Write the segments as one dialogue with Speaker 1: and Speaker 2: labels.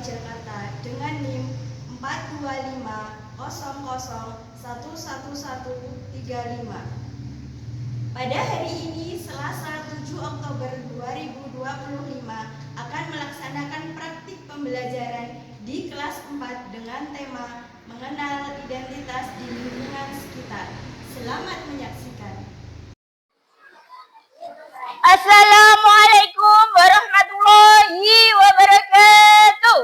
Speaker 1: Jakarta dengan NIM 42500111135. Pada hari ini, Selasa 7 Oktober 2025, akan melaksanakan praktik pembelajaran di kelas 4 dengan tema mengenal identitas di lingkungan sekitar. Selamat menyaksikan.
Speaker 2: Assalamualaikum warahmatullahi wabarakatuh.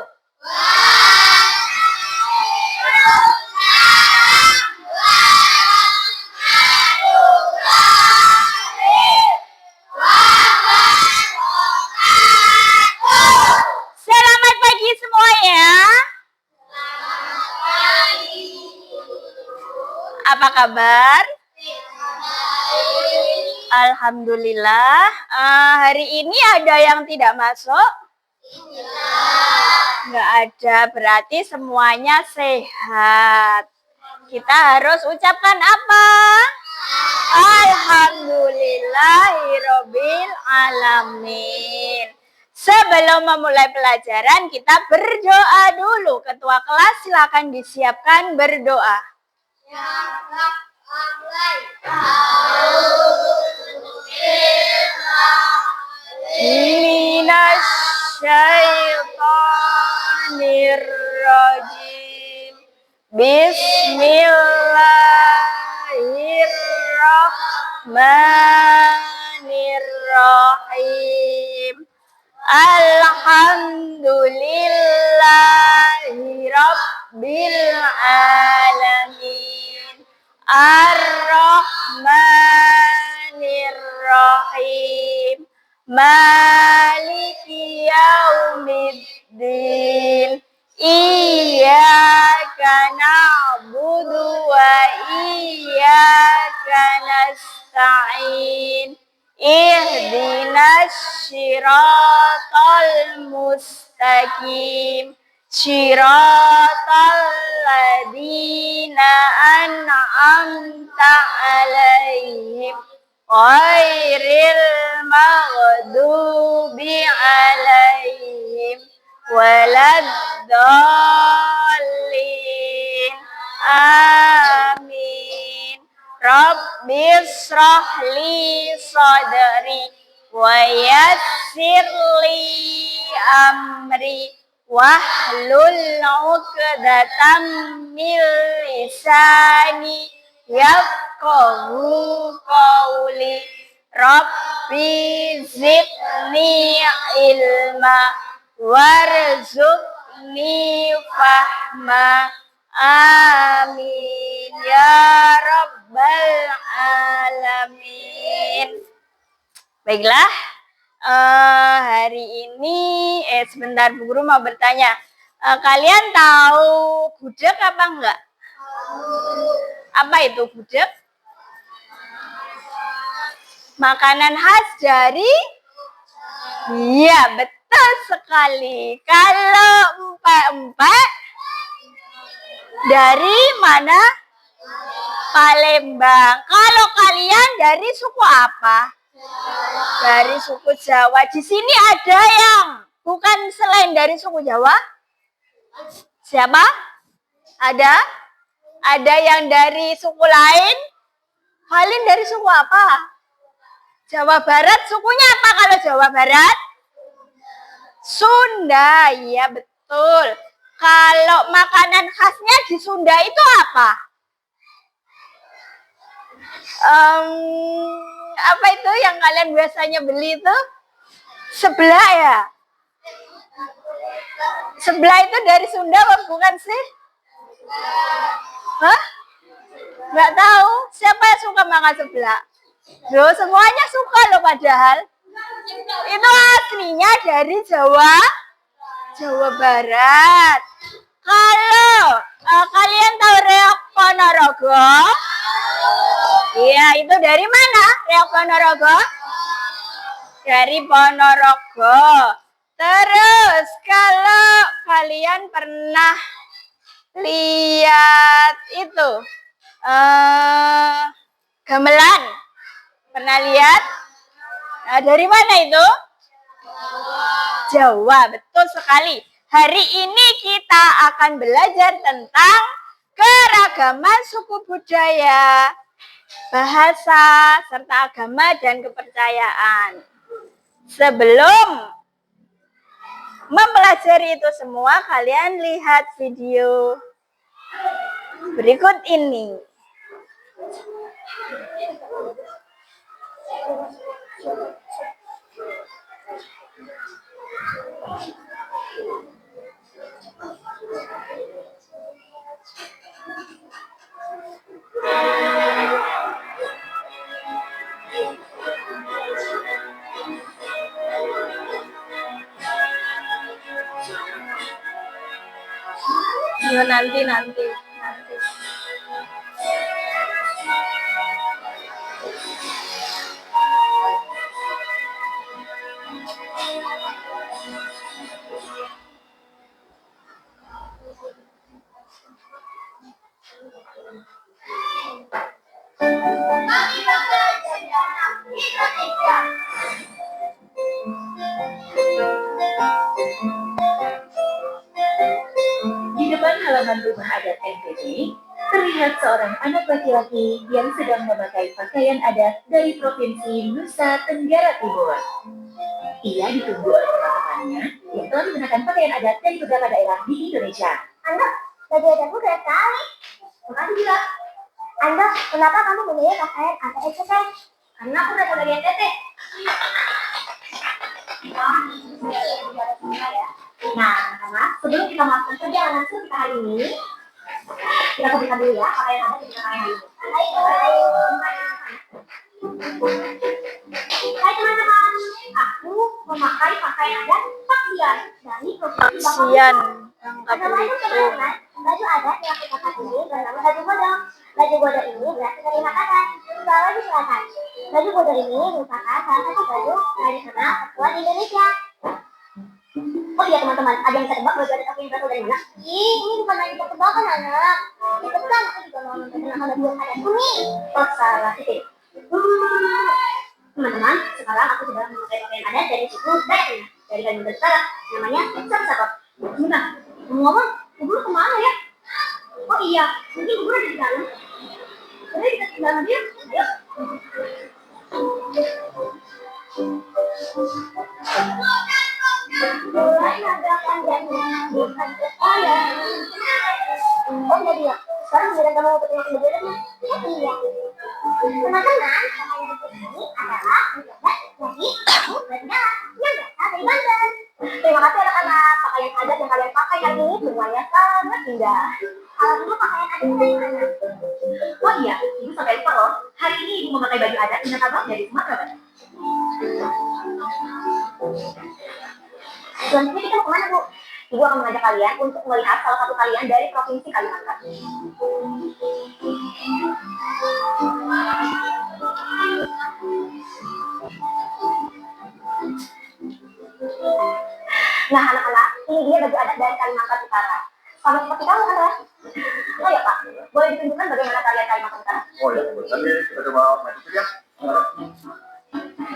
Speaker 2: Selamat pagi semuanya. Apa kabar? Alhamdulillah. Hari ini ada yang tidak masuk? Nggak ada, berarti semuanya sehat. Kita harus ucapkan apa? Alhamdulillahirobbil alamin. Sebelum memulai pelajaran, kita berdoa dulu. Ketua kelas silakan disiapkan berdoa. Minasyaitonirrajim. Bismillahirrahmanirrahim. Alhamdulillahi rabbil alamin. Ar-Rahmanir-Rahim. Maliki yaumiddin. Iyyaka na'budu wa iyyaka nasta'in. Ihdinas siratal mustaqim. Siratal ladzina an'amta 'alaihim ghairil maghdubi 'alaihim waladdallin. Amin. Rabbishrah li sadri wa yassir li amri wahlul 'uqdatam min lisani yafqahu qawli. Rabbi zidni ilma warzuqni fahma. Amin ya rabbal alamin. Baiklah, hari ini sebentar Bu Guru mau bertanya. Kalian tahu gudeg apa enggak? Apa itu gudeg? Makanan khas dari? Iya, betul sekali. Kalau empek-empek dari mana? Palembang. Kalau kalian dari suku apa? Dari suku Jawa. Di sini ada yang bukan selain dari suku Jawa? Siapa? Ada? Ada yang dari suku lain? Kalian dari suku apa? Jawa Barat. Sukunya apa kalau Jawa Barat? Sunda. Iya, betul. Kalau makanan khasnya di Sunda itu apa? Apa itu yang kalian biasanya beli itu? Sebelah ya? Sebelah itu dari Sunda apa bukan sih? Hah? Nggak tahu. Siapa yang suka makan sebelah? Loh, semuanya suka loh padahal. Itu aslinya dari Jawa Barat. Kalau kalian tahu reok Ponorogo? Iya, itu dari mana reok Ponorogo? Dari Ponorogo. Terus kalau kalian pernah lihat itu gamelan, pernah lihat? Nah, dari mana itu? Jawa, betul sekali. Hari ini kita akan belajar tentang keragaman suku budaya, bahasa, serta agama dan kepercayaan. Sebelum mempelajari itu semua, kalian lihat video berikut ini. Yo, nanti.
Speaker 3: Di depan halaman rumah adat NTT, terlihat seorang anak laki-laki yang sedang memakai pakaian adat dari Provinsi Nusa Tenggara Timur. Ia ditunggu oleh teman-temannya yang telah menggunakan pakaian adat dari beberapa daerah di Indonesia.
Speaker 4: Anak, baju adatmu keren sekali. Makasih juga. Anak, kenapa kamu memilih pakaian adat NTT? Karena aku datang dari NTT. Nah, anak-anak, sebelum kita melakukan perjalanan studi kita hari ini, kita sebutkan dulu ya pakaian adat yang kita pakai hari ini. Hai teman-teman, aku memakai pakaian adat Paksian dari Provinsi
Speaker 2: Sian,
Speaker 4: Bangka Belitung. Baju adat yang kita pakai ini bernama baju bodong. Baju bodong ini berasal dari Makassar, Sulawesi Selatan. Baju bodong ini merupakan salah satu baju tradisional tertua di Indonesia. Oh iya teman-teman, ada yang bisa tebak baju adat aku yang berasal dari mana? Ini bukan lagi tebak-tebakan anak. Kebetulan aku juga mau memperkenalkan baju adat ini. Oh salah titik. Teman-teman, sekarang aku sedang memakai pakaian adat dari suku Dayak dari Kalimantan Utara, namanya Sapsakot. Sebentar, ngomong, Guru kemana ya? Oh iya, mungkin Guru ada di dalam. Jadi kita ke dalam dia, ayo. Oh iya dia. Sekarang giliran kamu mau perkenalkan baju adatnya? Iya. Teman-teman, pakaian adat ini adalah baju adat dari suku Dayak yang berasal dari Banten. Terima kasih anak-anak. Pakaian adat yang kalian pakai hari ini semuanya sangat indah. Kalau dulu pakaian adat dari mana?
Speaker 3: Oh iya, Ibu sampai lupa loh. Hari ini Ibu memakai baju adat Minangkabau dari Sumatera Barat.
Speaker 4: Selanjutnya kita mau kemana, Bu? Ibu akan mengajak kalian untuk melihat salah satu tarian dari Provinsi Kalimantan. Nah, anak-anak, ini dia baju adat dari Kalimantan Utara. Sama seperti kamu, kan, Ras? Oh ya, Pak. Boleh ditunjukkan bagaimana tarian Kalimantan Utara?
Speaker 5: Oh ya, nanti kita coba main sedikit ya.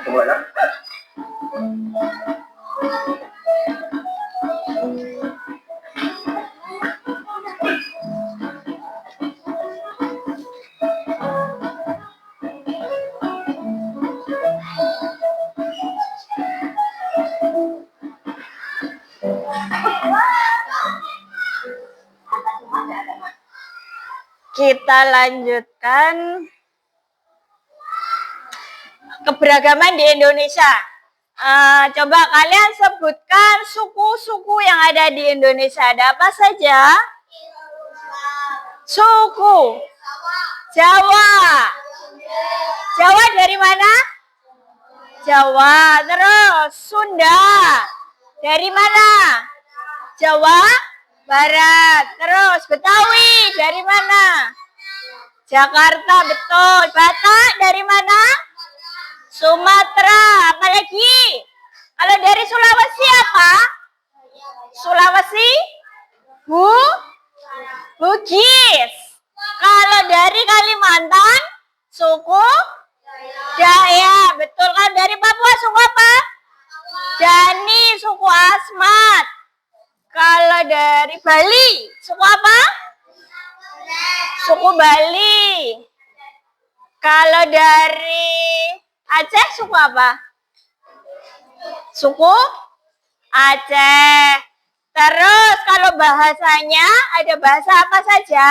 Speaker 5: Kita mulai ya.
Speaker 2: Kita lanjutkan keberagaman di Indonesia. Coba kalian sebutkan suku-suku yang ada di Indonesia. Ada apa saja? Suku Jawa. Jawa dari mana? Jawa. Terus Sunda. Dari mana? Jawa Barat. Terus Betawi dari mana? Jakarta, betul. Batak dari mana? Sumatera. Apalagi? Kalau dari Sulawesi apa? Sulawesi? Bugis. Kalau dari Kalimantan, suku Dayak. Betul kan? Dari Papua suku apa? Jani, suku Asmat. dari Bali. Suku apa? Suku Bali. Kalau dari Aceh, suku apa? Suku Aceh. Terus kalau bahasanya, ada bahasa apa saja?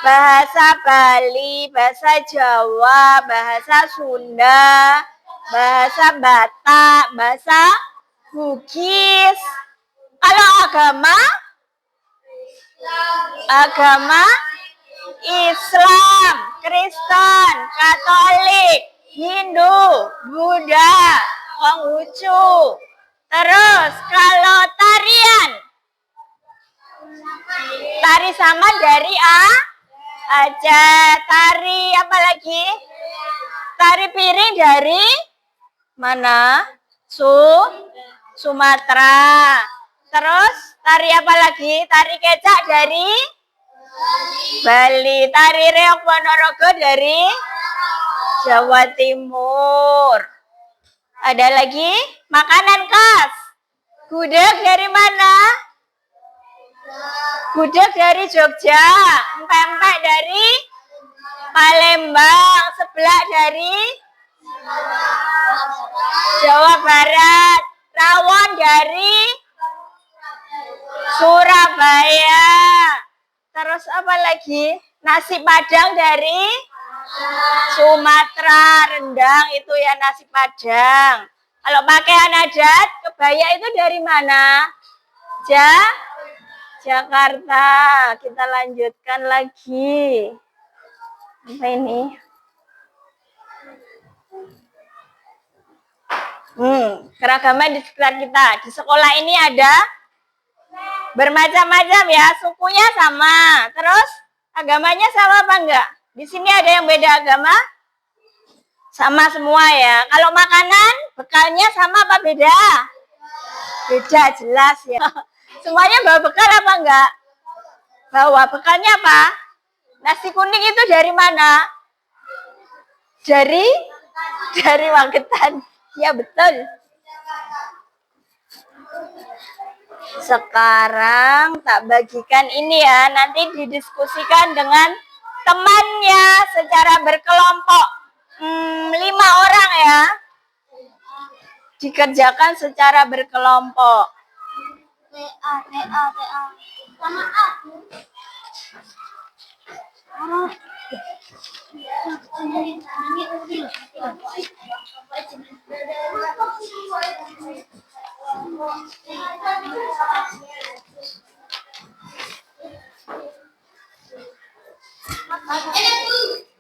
Speaker 2: Bahasa Bali, bahasa Jawa, bahasa Sunda, bahasa Batak, bahasa Bugis. Kalau agama Islam, Kristen, Katolik, Hindu, Buddha, Konghucu. Terus kalau tarian, tari sama dari Aceh. Tari apa lagi? Tari piring dari mana? Sumatera. Terus tari apa lagi? Tari kecak dari Bali. Tari reok Ponorogo dari Jawa Timur. Ada lagi makanan khas. Gudeg dari mana? Gudeg dari Jogja. Empek-empek dari Palembang. Seblak dari Jawa Barat. Rawon dari Surabaya. Terus apa lagi? Nasi Padang dari Sumatera. Rendang itu ya nasi Padang. Kalau pakaian adat, kebaya itu dari mana? Jakarta. Kita lanjutkan lagi. Apa ini? Keragaman di sekitar kita. Di sekolah ini ada bermacam-macam ya. Sukunya sama. Terus agamanya sama apa enggak? Di sini ada yang beda agama? Sama semua ya. Kalau makanan, bekalnya sama apa beda? Beda, jelas ya. Semuanya bawa bekal apa enggak? Bawa bekalnya apa? Nasi kuning itu dari mana? Dari Magetan. Ya betul. Sekarang tak bagikan ini ya. Nanti didiskusikan dengan temannya secara berkelompok. 5 orang ya. Dikerjakan secara berkelompok.
Speaker 4: Sama aku.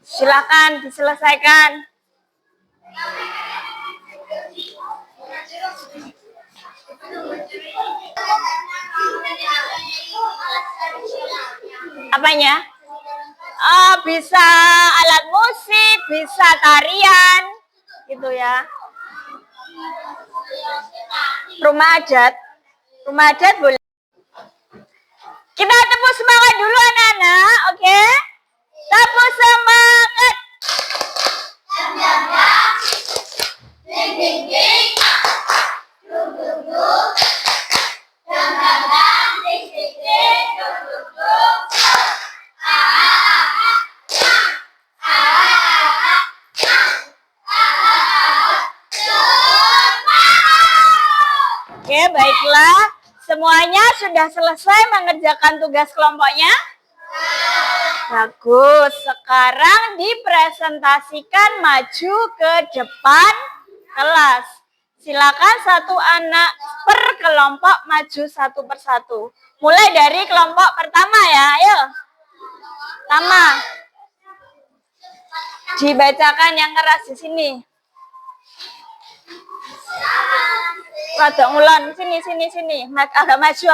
Speaker 2: Silakan diselesaikan. Apanya? Bisa alat musik, bisa tarian, gitu ya. Rumah adat boleh. Kita tepuk semangat dulu anak-anak, oke? Tepuk semangat. Oke, baiklah. Semuanya sudah selesai mengerjakan tugas kelompoknya? Bagus. Sekarang dipresentasikan maju ke depan kelas. Silakan satu anak per kelompok maju satu persatu. Mulai dari kelompok pertama ya, ayo. Pertama. Dibacakan yang keras di sini. Rodok ngulon, sini. Agak maju.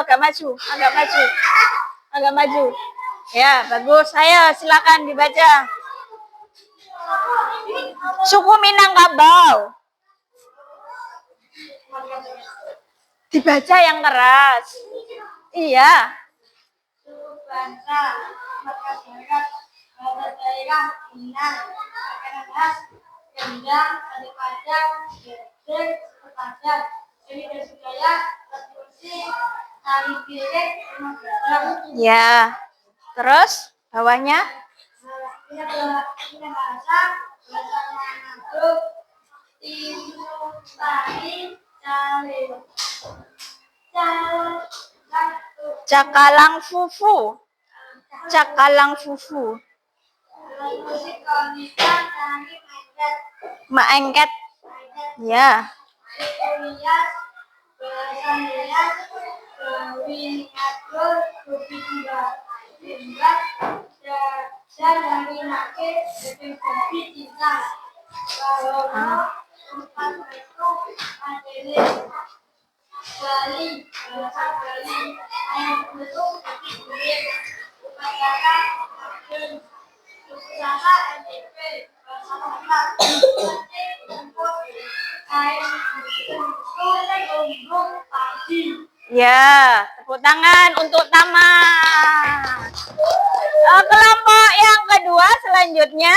Speaker 2: Ya, bagus. Ayo, silakan dibaca. Suku Minangkabau. Dibaca yang keras. Iya.
Speaker 1: Suku Bangsa, mata darat, bahasa daerah, Minang, makanan khas, rendang, sate padang, gedek, sepadan, seni dan budaya, tradisi, tali piring 15 gram.
Speaker 2: Ya. Terus bawahnya?
Speaker 1: Ini bahasa Manado, timur tari cale.
Speaker 2: Cakalang fufu. Cakalang fufu.
Speaker 1: Musik komika tari mengket.
Speaker 2: Maengket. Ya.
Speaker 1: Rias, bahasa Rias, Gawi ngatur, Rupi Timbak, dan dari nakir, Bebek Kopi Cinta. Kalau tempat itu adele, Bali, bahasa Bali, ayam bentuk, Bukit Duit, upacara, Agen, usaha NTP, bahasa Batak, Batik, Jemput, kain, lumbung, padi.
Speaker 2: Ya, tepuk tangan untuk Tama. Kelompok yang kedua selanjutnya.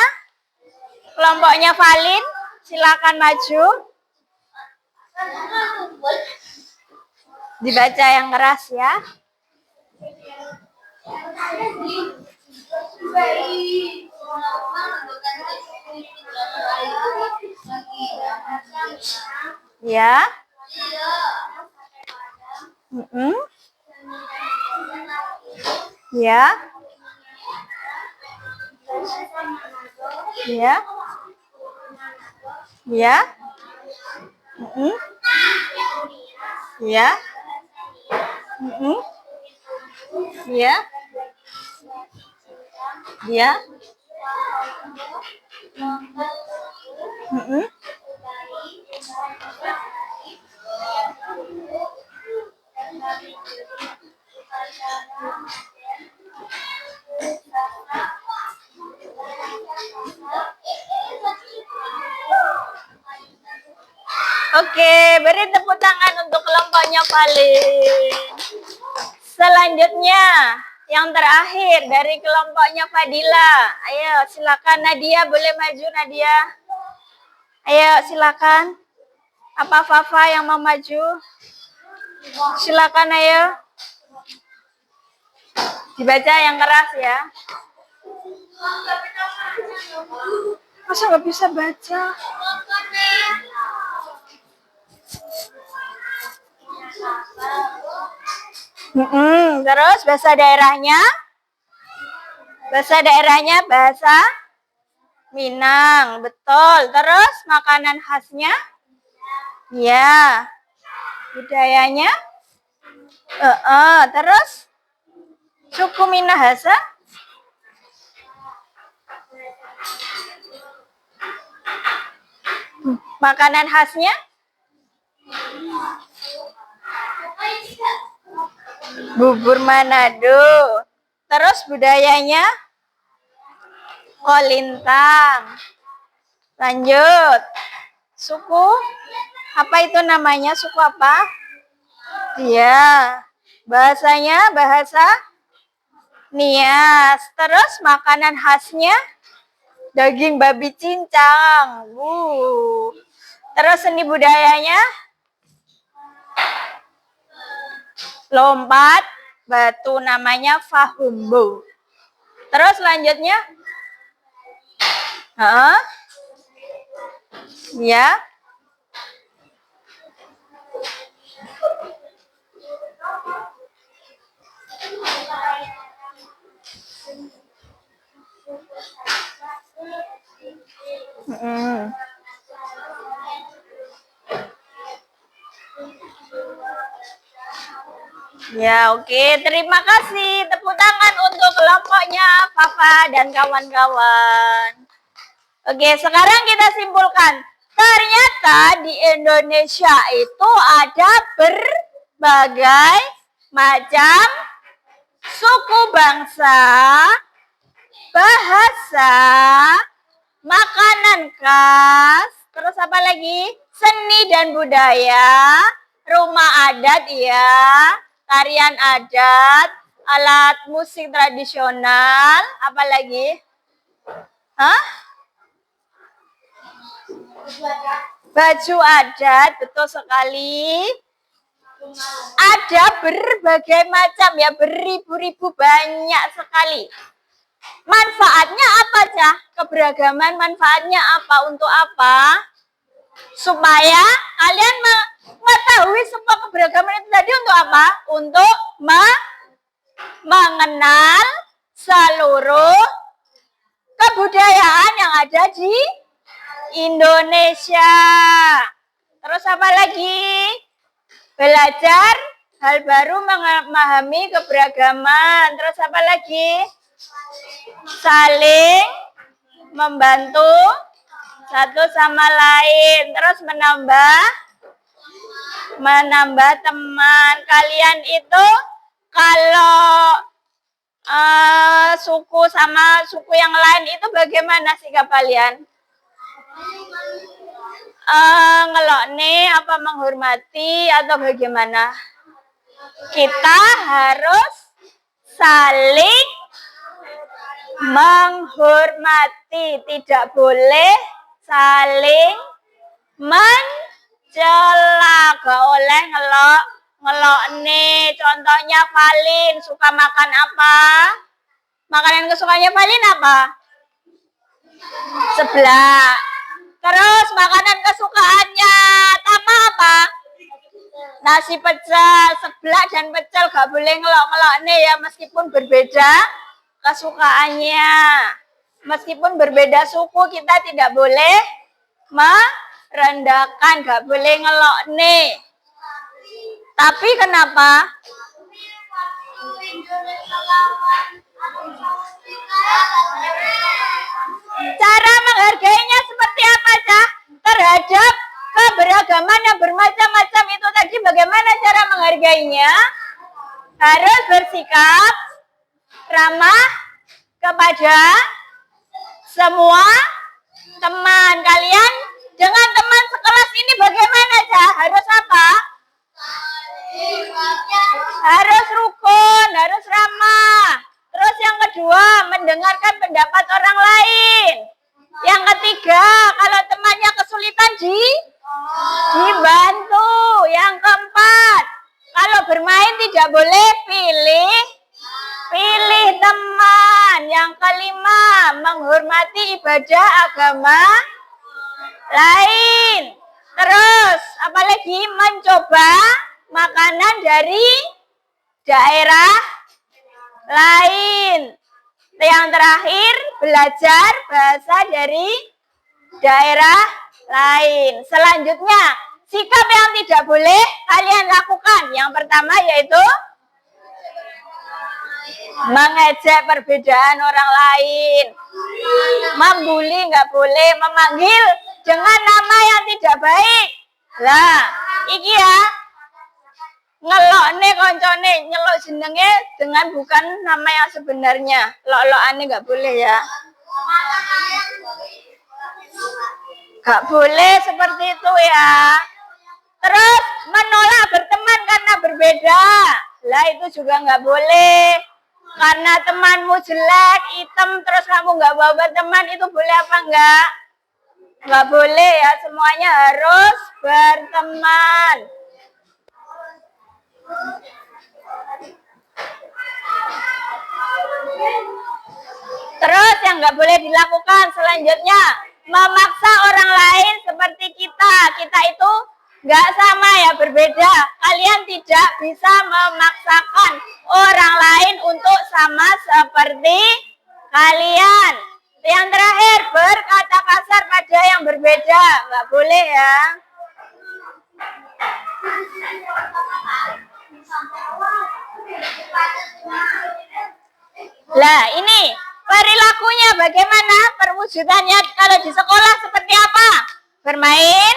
Speaker 2: Kelompoknya Valin, silakan maju. Dibaca yang keras ya. Ya. Ya. Ya. Ya. Ya. Ya. Ya. Oke, beri tepuk tangan untuk kelompoknya Valin. Selanjutnya, yang terakhir dari kelompoknya Fadila. Ayo, silakan Nadia, boleh maju Nadia. Ayo, silakan. Apa Fafa yang mau maju? Silakan ayo. Dibaca yang keras ya. Masa nggak bisa baca? Terus bahasa daerahnya? Bahasa daerahnya bahasa Minang, betul. Terus makanan khasnya? Ya. Budayanya? Terus suku Minahasa? Makanan khasnya? Bubur Manado. Terus budayanya? Kolintang. Lanjut. Suku? Apa itu namanya? Suku apa? Iya. Bahasanya bahasa Nias. Terus makanan khasnya? Daging babi cincang. Terus seni budayanya? Lompat batu, namanya Fahumbo. Terus lanjutnya? Ya. Ya, oke. Terima kasih. Tepuk tangan untuk kelompoknya Fafa dan kawan-kawan. Oke, sekarang kita simpulkan. Ternyata di Indonesia itu ada berbagai macam suku bangsa, bahasa, makanan khas, terus apa lagi? Seni dan budaya, rumah adat ya, tarian adat, alat musik tradisional, apa lagi? Baju adat, betul sekali. Ada berbagai macam ya, beribu-ribu, banyak sekali. Manfaatnya apa, Cah? Keberagaman manfaatnya apa? Untuk apa? Supaya kalian mengetahui semua keberagaman itu tadi untuk apa? Untuk mengenal seluruh kebudayaan yang ada di Indonesia. Terus apa lagi? Belajar hal baru, memahami keberagaman. Terus apa lagi? Saling membantu satu sama lain. Terus menambah teman. Kalian itu kalau suku sama suku yang lain itu bagaimana sikap kalian? Ngelokne apa menghormati atau bagaimana? Kita harus saling menghormati, tidak boleh saling mencela, gak oleh ngelok nih. Contohnya Valin suka makan apa? Makanan kesukaannya Valin apa? Seblak. Terus makanan kesukaannya Tama apa? Nasi pecel. Seblak dan pecel gak boleh ngelok nih ya, meskipun berbeda kesukaannya. Meskipun berbeda suku, kita tidak boleh merendahkan, gak boleh ngelok nih. Tapi kenapa? Cara menghargainya seperti apa, Cah? Terhadap keberagaman yang bermacam-macam itu tadi bagaimana cara menghargainya? Harus bersikap ramah kepada semua teman. Kalian dengan teman sekelas ini bagaimana, Cah? Harus apa? Harus rukun, harus ramah. Terus yang kedua, mendengarkan pendapat orang lain. Yang ketiga, kalau temannya kesulitan dibantu. Yang keempat, kalau bermain tidak boleh pilih teman. Yang kelima, menghormati ibadah agama lain. Terus, apalagi mencoba makanan dari daerah lain. Yang terakhir, belajar bahasa dari daerah lain. Selanjutnya, sikap yang tidak boleh kalian lakukan. Yang pertama yaitu mengejek perbedaan orang lain. Membuli nggak boleh, memanggil dengan nama yang tidak baik. Lah, iki ya. Ngelokne koncone, nyelok jenenge dengan bukan nama yang sebenarnya. Lok-lokane nggak boleh ya. Nggak boleh seperti itu ya. Terus menolak berteman karena berbeda. Lah itu juga nggak boleh. Karena temanmu jelek, hitam, terus kamu nggak bawa berteman, itu boleh apa enggak? Nggak boleh ya, semuanya harus berteman. Terus yang nggak boleh dilakukan selanjutnya, memaksa orang lain seperti kita. Kita itu nggak sama ya, berbeda. Kalian tidak bisa memaksakan orang lain untuk sama seperti kalian. Yang terakhir, berkata kasar pada yang berbeda. Nggak boleh ya. Lah ini perilakunya bagaimana? Perwujudannya kalau di sekolah seperti apa? Bermain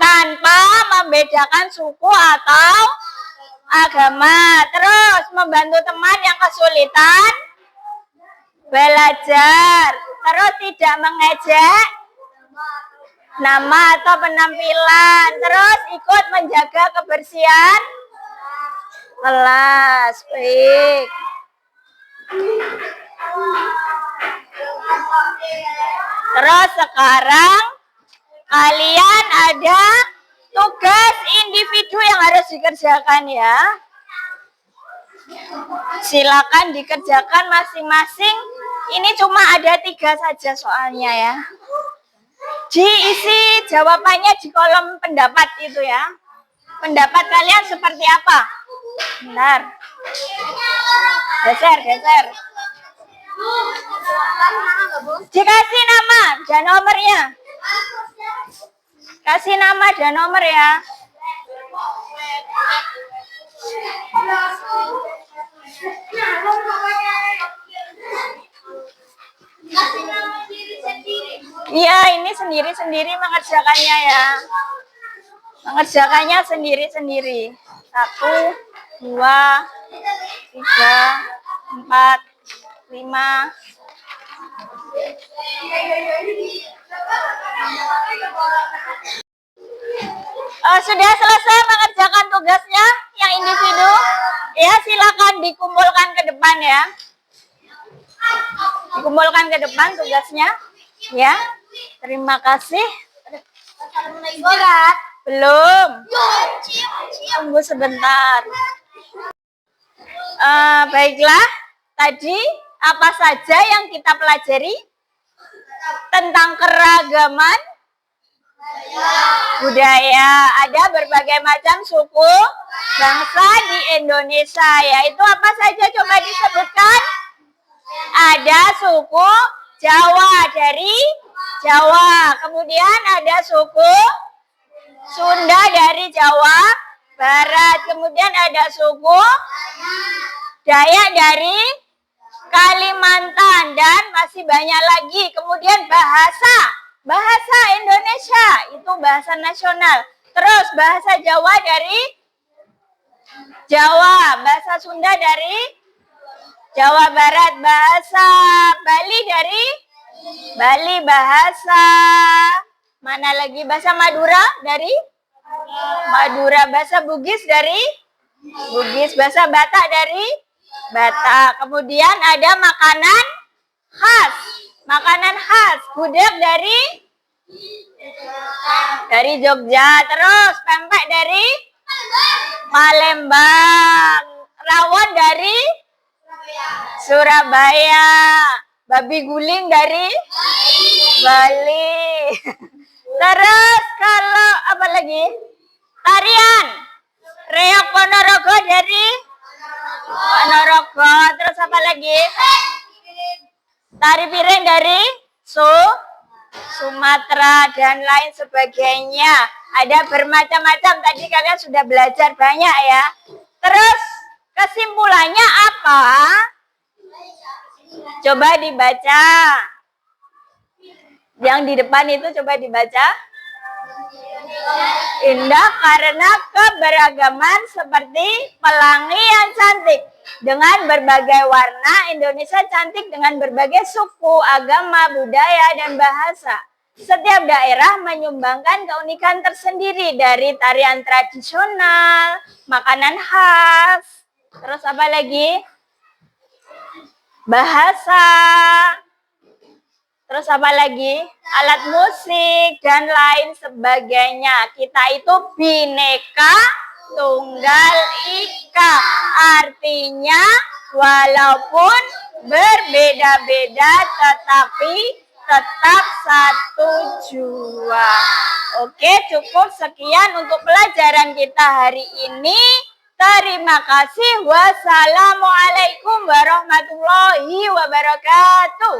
Speaker 2: tanpa membedakan suku atau agama. Terus membantu teman yang kesulitan belajar. Terus tidak mengejek nama atau penampilan. Terus ikut menjaga kebersihan kelas. Baik. Terus sekarang kalian ada tugas individu dikerjakan ya. Silakan dikerjakan masing-masing. Ini cuma ada 3 saja soalnya ya. Diisi jawabannya di kolom pendapat itu ya. Pendapat kalian seperti apa? Benar. Geser. Dikasih nama dan nomornya. Kasih nama dan nomor ya. Iya, ini sendiri-sendiri mengerjakannya ya. Mengerjakannya sendiri-sendiri. 1, 2, 3, 4, 5. Sudah selesai mengerjakan tugasnya yang individu? Ya, silakan dikumpulkan ke depan ya. Dikumpulkan ke depan tugasnya. Ya, terima kasih. Istirahat? Belum. Tunggu sebentar. Baiklah, tadi apa saja yang kita pelajari tentang keragaman budaya? Ada berbagai macam suku bangsa di Indonesia, yaitu apa saja coba disebutkan? Ada suku Jawa dari Jawa, kemudian ada suku Sunda dari Jawa Barat, kemudian ada suku Dayak dari Kalimantan, dan masih banyak lagi. Kemudian bahasa Indonesia itu bahasa nasional. Terus bahasa Jawa dari Jawa, bahasa Sunda dari Jawa Barat, bahasa Bali dari Bali, bahasa mana lagi? Bahasa Madura dari Madura, bahasa Bugis dari Bugis, bahasa Batak dari Batak. Kemudian ada makanan khas. Makanan khas, gudeg dari Jogja, terus pempek dari Palembang, rawon dari Surabaya, babi guling dari Bali. Terus kalau apa lagi? Tarian reok Ponorogo dari Ponorogo. Terus apa lagi? Tari piring dari Sumatera dan lain sebagainya. Ada bermacam-macam, tadi kalian sudah belajar banyak ya. Terus kesimpulannya apa? Coba dibaca. Yang di depan itu coba dibaca. Indah karena keberagaman seperti pelangi yang cantik. Dengan berbagai warna, Indonesia cantik dengan berbagai suku, agama, budaya, dan bahasa. Setiap daerah menyumbangkan keunikan tersendiri dari tarian tradisional, makanan khas, terus apa lagi? Bahasa, terus apa lagi? Alat musik, dan lain sebagainya. Kita itu Bhinneka Tunggal Ika. Artinya walaupun berbeda-beda tetapi tetap satu jua. Oke, cukup sekian untuk pelajaran kita hari ini. Terima kasih. Wassalamualaikum warahmatullahi wabarakatuh.